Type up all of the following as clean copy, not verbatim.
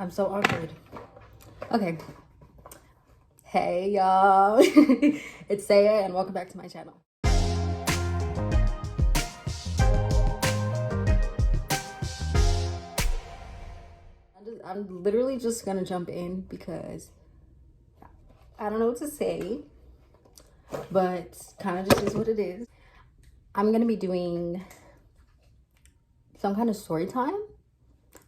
I'm so awkward. Okay. Hey, y'all. It's Saia, and welcome back to my channel. I'm literally just gonna jump in because I don't know what to say, but kind of just is what it is. I'm gonna be doing some kind of story time.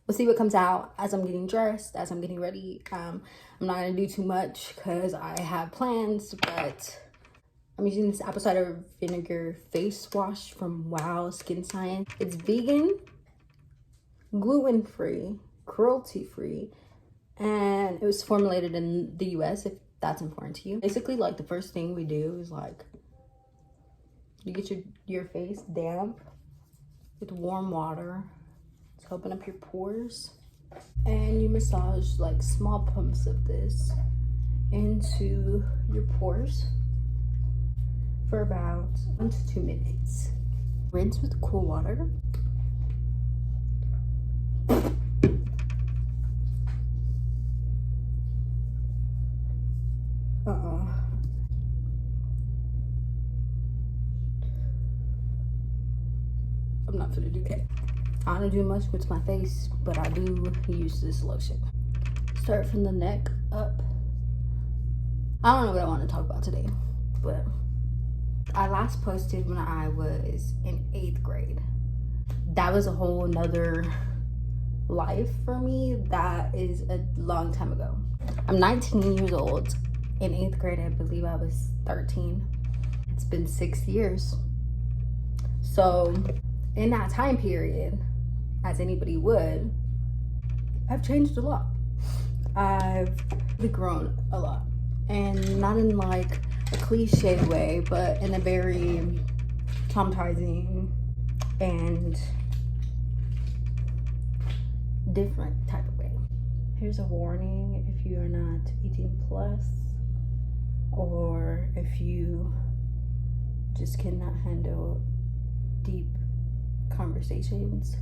We'll see what comes out as I'm getting dressed, as I'm getting ready. I'm not gonna do too much because I have plans, but I'm using this apple cider vinegar face wash from Wow Skin Science. It's vegan, gluten-free, cruelty-free, and it was formulated in the US, if that's important to you. Basically, like, the first thing we do is, like, you get your face damp with warm water to open up your pores, and you massage like small pumps of this into your pores for about 1 to 2 minutes. Rinse with cool water. I'm not gonna do that. I don't do much with my face, but I do use this lotion. Start from the neck up. I don't know what I want to talk about today, but I last posted when I was in 8th grade. That was a whole nother life for me. That is a long time ago. I'm 19 years old. In 8th grade, I believe I was 13. It's been 6 years. So in that time period, as anybody would, I've changed a lot. I've grown a lot, and not in like a cliche way, but in a very traumatizing and different type of way. Here's a warning: if you are not 18+, or if you just cannot handle deep conversations,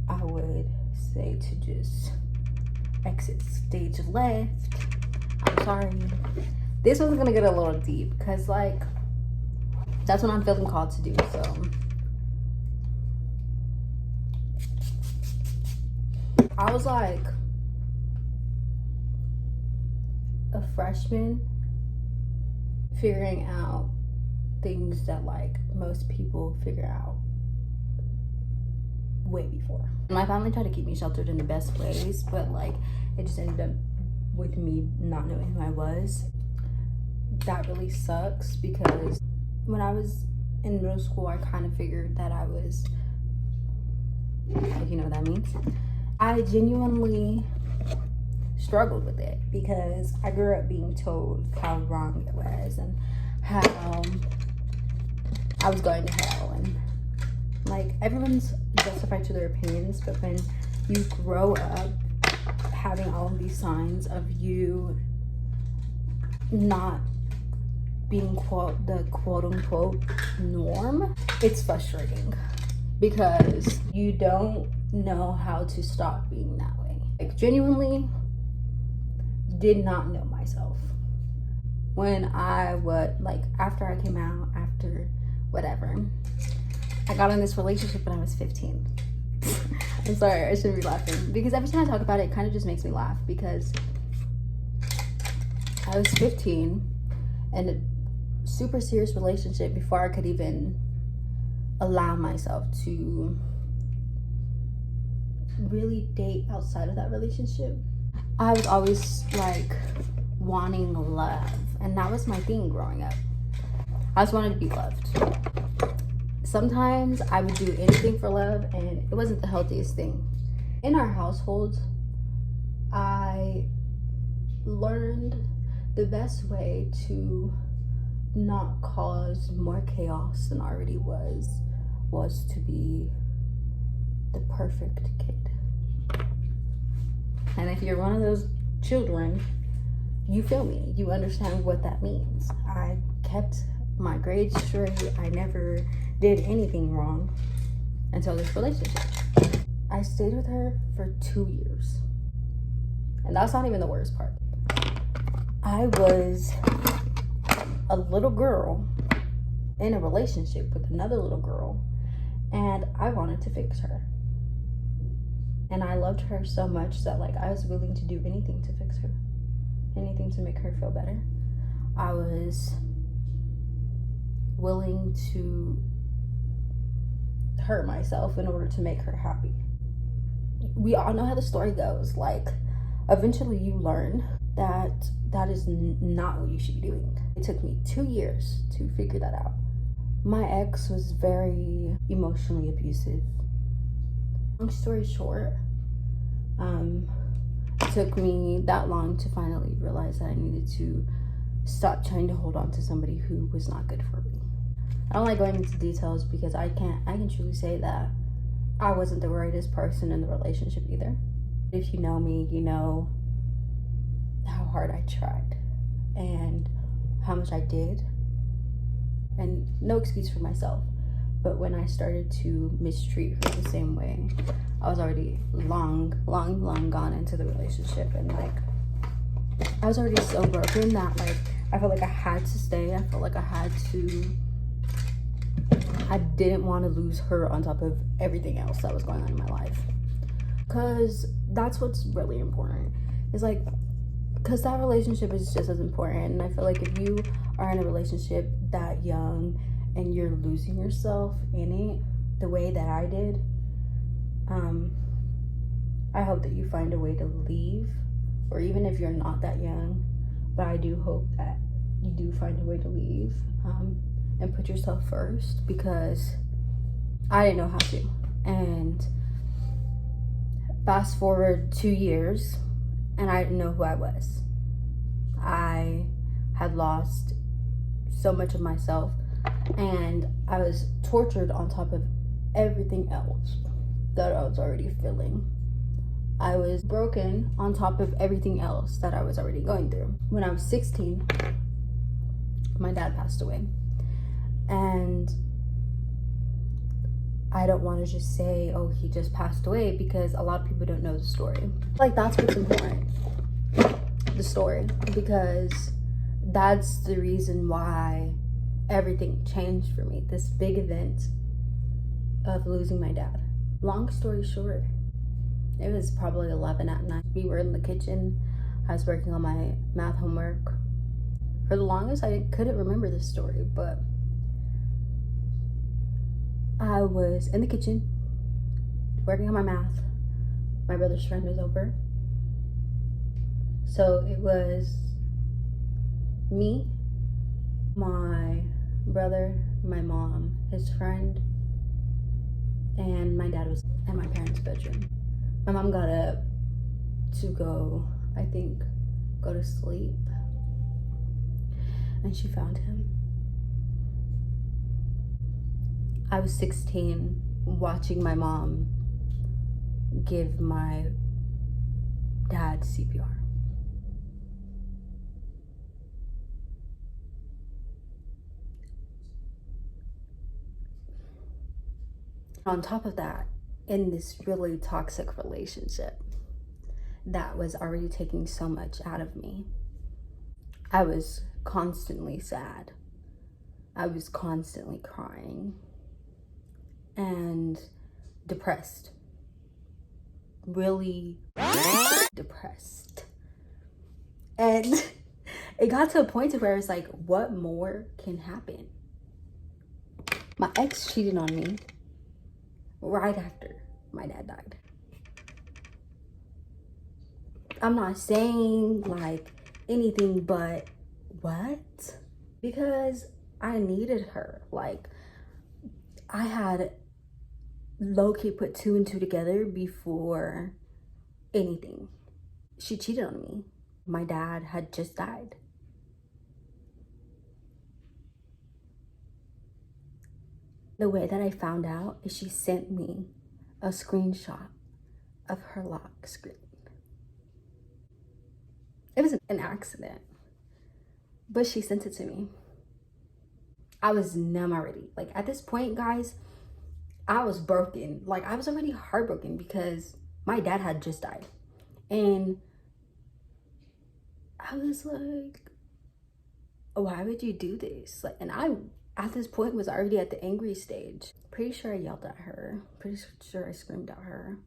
I would say to just exit stage left. I'm sorry. This one's gonna get a little deep because, like, that's what I'm feeling called to do. So I was like a freshman figuring out things that like most people figure out way before. My family tried to keep me sheltered in the best ways, but like it just ended up with me not knowing who I was. That really sucks because when I was in middle school, I kind of figured that I was, if you know what that means. I genuinely struggled with it because I grew up being told how wrong it was and how I was going to hell, and like everyone's justified to their opinions, but when you grow up having all of these signs of you not being the quote-unquote norm, it's frustrating because you don't know how to stop being that way. Like, genuinely did not know myself when I was like, after I came out, after whatever, I got in this relationship when I was 15. I'm sorry, I shouldn't be laughing because every time I talk about it, it kind of just makes me laugh because I was 15 and a super serious relationship before I could even allow myself to really date outside of that relationship. I was always like wanting love, and that was my thing growing up. I just wanted to be loved. Sometimes I would do anything for love, and it wasn't the healthiest thing. In our household, I learned the best way to not cause more chaos than already was to be the perfect kid. And if you're one of those children, you feel me. You understand what that means. I kept my grades straight. I never did anything wrong until this relationship. I stayed with her for 2 years. And that's not even the worst part. I was a little girl in a relationship with another little girl, and I wanted to fix her. And I loved her so much that like I was willing to do anything to fix her, anything to make her feel better. I was willing to hurt myself in order to make her happy. We all know how the story goes. Like, eventually you learn that that is not what you should be doing. It took me 2 years to figure that out. My ex was very emotionally abusive. Long story short, it took me that long to finally realize that I needed to stop trying to hold on to somebody who was not good for me. I don't like going into details because I can truly say that I wasn't the greatest person in the relationship either. If you know me, you know how hard I tried and how much I did. And no excuse for myself. But when I started to mistreat her the same way, I was already long gone into the relationship. And like, I was already so broken that like, I felt like I had to stay. I felt like I didn't want to lose her on top of everything else that was going on in my life. Because that's what's really important. It's like, because that relationship is just as important. And I feel like if you are in a relationship that young and you're losing yourself in it the way that I did, I hope that you find a way to leave. Or even if you're not that young, but I do hope that you do find a way to leave and put yourself first, because I didn't know how to. And fast forward 2 years, and I didn't know who I was. I had lost so much of myself, and I was tortured on top of everything else that I was already feeling. I was broken on top of everything else that I was already going through. When I was 16, my dad passed away. And I don't want to just say, oh, he just passed away, because a lot of people don't know the story. Like, that's what's important, the story, because that's the reason why everything changed for me. This big event of losing my dad. Long story short, it was probably 11 at night. We were in the kitchen. I was working on my math homework. For the longest, I couldn't remember this story, but I was in the kitchen working on my math. My brother's friend was over. So it was me, my brother, my mom, his friend, and my dad was in my parents' bedroom. My mom got up to go to sleep, and she found him. I was 16 watching my mom give my dad CPR. On top of that, in this really toxic relationship that was already taking so much out of me, I was constantly sad. I was constantly crying and depressed. Really depressed. And it got to a point where it's like, what more can happen? My ex cheated on me right after my dad died. I'm not saying like anything but what? Because I needed her. Like, I had low-key put 2 and 2 together before anything. She cheated on me. My dad had just died. The way that I found out is she sent me a screenshot of her lock screen. It was an accident, but she sent it to me. I was numb already. Like, at this point, guys, I was broken. Like, I was already heartbroken because my dad had just died. And I was like, why would you do this? Like, and I, at this point, was already at the angry stage. Pretty sure I yelled at her. Pretty sure I screamed at her.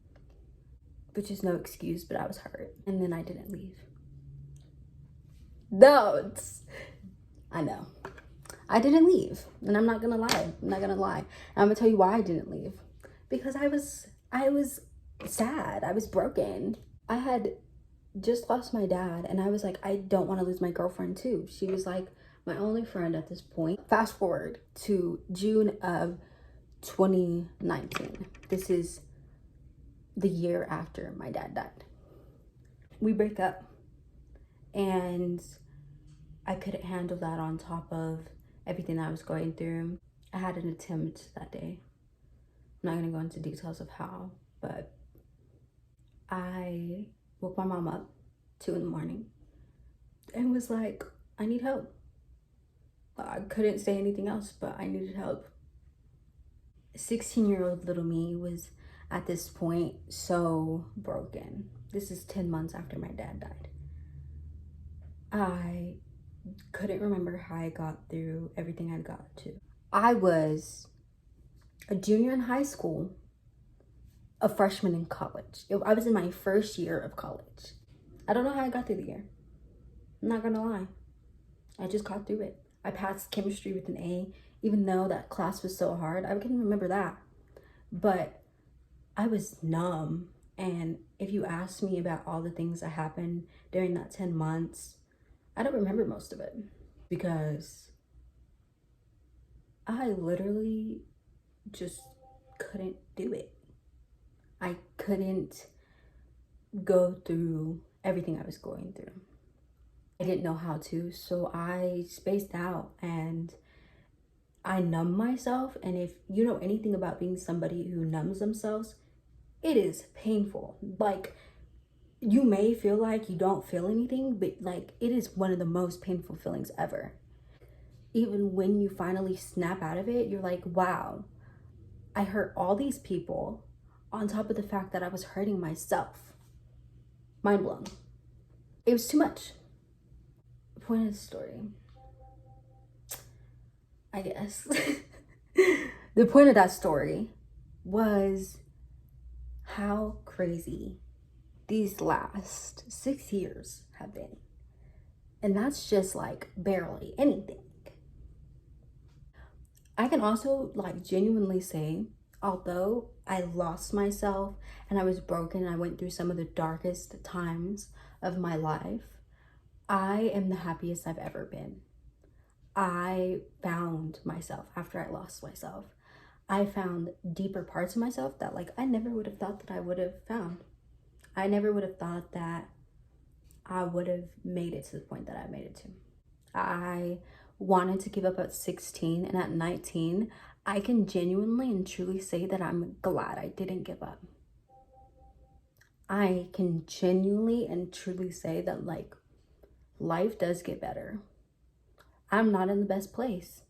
Which is no excuse, but I was hurt. And then I didn't leave. No, I know. I didn't leave. And I'm not gonna lie. I'm not gonna lie. And I'm gonna tell you why I didn't leave. Because I was sad. I was broken. I had just lost my dad, and I was like, I don't want to lose my girlfriend too. She was like my only friend at this point. Fast forward to June of 2019. This is the year after my dad died. We break up, and I couldn't handle that on top of everything I was going through. I had an attempt that day. I'm not gonna go into details of how, but I woke my mom up 2 a.m. and was like, I need help. I couldn't say anything else, but I needed help. 16-year-old little me was at this point so broken. This is 10 months after my dad died. I couldn't remember how I got through everything I got to. I was a junior in high school, a freshman in college. I was in my first year of college. I don't know how I got through the year. I'm not gonna lie. I just got through it. I passed chemistry with an A, even though that class was so hard. I can remember that. But I was numb. And if you ask me about all the things that happened during that 10 months, I don't remember most of it. Because I literally just couldn't do it. I couldn't go through everything I was going through. I didn't know how to, so I spaced out and I numbed myself. And if you know anything about being somebody who numbs themselves, it is painful. Like, you may feel like you don't feel anything, but like, it is one of the most painful feelings ever. Even when you finally snap out of it, you're like, wow, I hurt all these people on top of the fact that I was hurting myself. Mind blown. It was too much. The point of the story, I guess, the point of that story was how crazy these last 6 years have been. And that's just like barely anything. I can also like genuinely say, although I lost myself and I was broken and I went through some of the darkest times of my life, I am the happiest I've ever been. I found myself after I lost myself. I found deeper parts of myself that like I never would have thought that I would have found. I never would have thought that I would have made it to the point that I made it to. I wanted to give up at 16, and at 19, I can genuinely and truly say that I'm glad I didn't give up. I can genuinely and truly say that like life does get better. I'm not in the best place.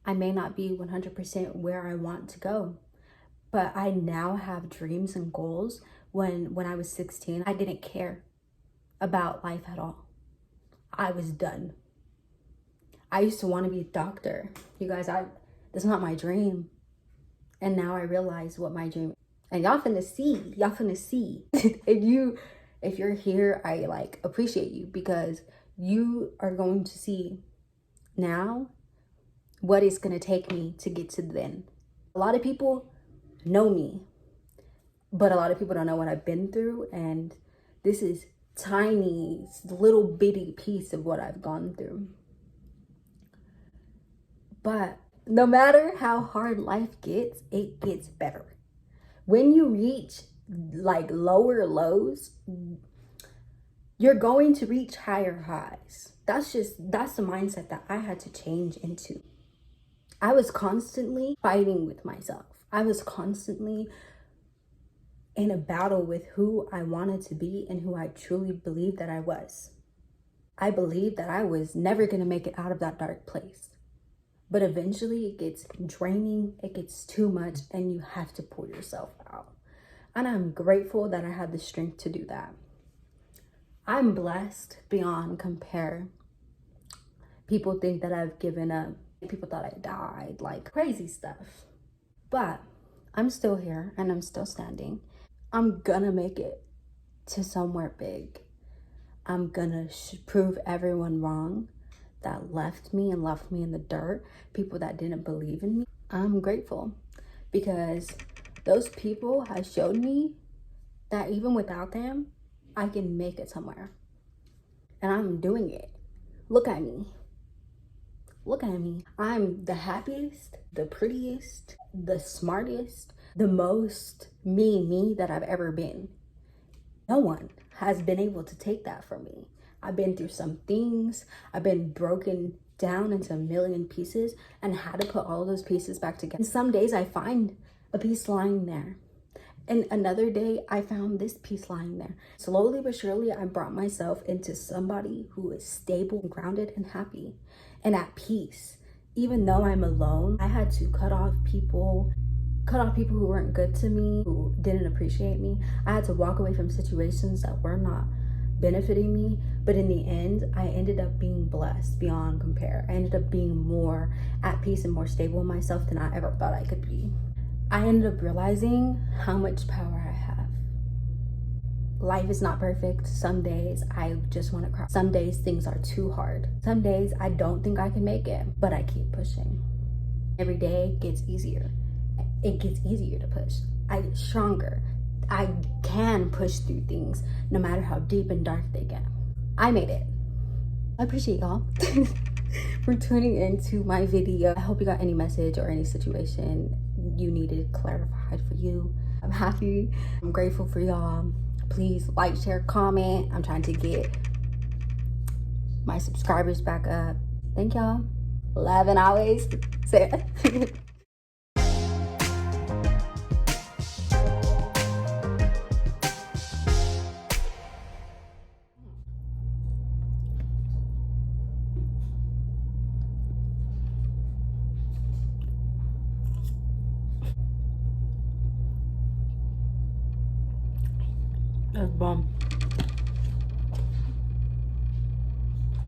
I may not be 100% where I want to go, but I now have dreams and goals. When I was 16, I didn't care about life at all. I was done. I used to want to be a doctor. You guys, that's not my dream. And now I realize what my dream is. And y'all finna see. if you're here, I like appreciate you, because you are going to see now what it's gonna take me to get to then. A lot of people know me, but a lot of people don't know what I've been through, and this is tiny, little bitty piece of what I've gone through. But no matter how hard life gets, it gets better. When you reach like lower lows, you're going to reach higher highs. That's the mindset that I had to change into. I was constantly fighting with myself. I was constantly in a battle with who I wanted to be and who I truly believed that I was. I believed that I was never going to make it out of that dark place. But eventually it gets draining, it gets too much, and you have to pull yourself out. And I'm grateful that I had the strength to do that. I'm blessed beyond compare. People think that I've given up. People thought I died, like crazy stuff. But I'm still here and I'm still standing. I'm gonna make it to somewhere big. I'm gonna prove everyone wrong that left me and left me in the dirt, people that didn't believe in me. I'm grateful because those people have showed me that even without them, I can make it somewhere. And I'm doing it. Look at me. Look at me. I'm the happiest, the prettiest, the smartest, the most me that I've ever been. No one has been able to take that from me. I've been through some things. I've been broken down into a million pieces and had to put all those pieces back together. And some days I find a piece lying there. And another day I found this piece lying there. Slowly but surely, I brought myself into somebody who is stable, grounded, and happy and at peace. Even though I'm alone, I had to cut off people who weren't good to me, who didn't appreciate me. I had to walk away from situations that were not benefiting me. But in the end, I ended up being blessed beyond compare. I ended up being more at peace and more stable in myself than I ever thought I could be. I ended up realizing how much power I have. Life is not perfect. Some days I just want to cry. Some days things are too hard. Some days I don't think I can make it, but I keep pushing. Every day gets easier. It gets easier to push. I get stronger. I can push through things no matter how deep and dark they get. I made it. I appreciate y'all for tuning into my video. I hope you got any message or any situation you needed clarified for you. I'm happy. I'm grateful for y'all. Please like, share, comment. I'm trying to get my subscribers back up. Thank y'all. Love and always. Saia. That's bomb.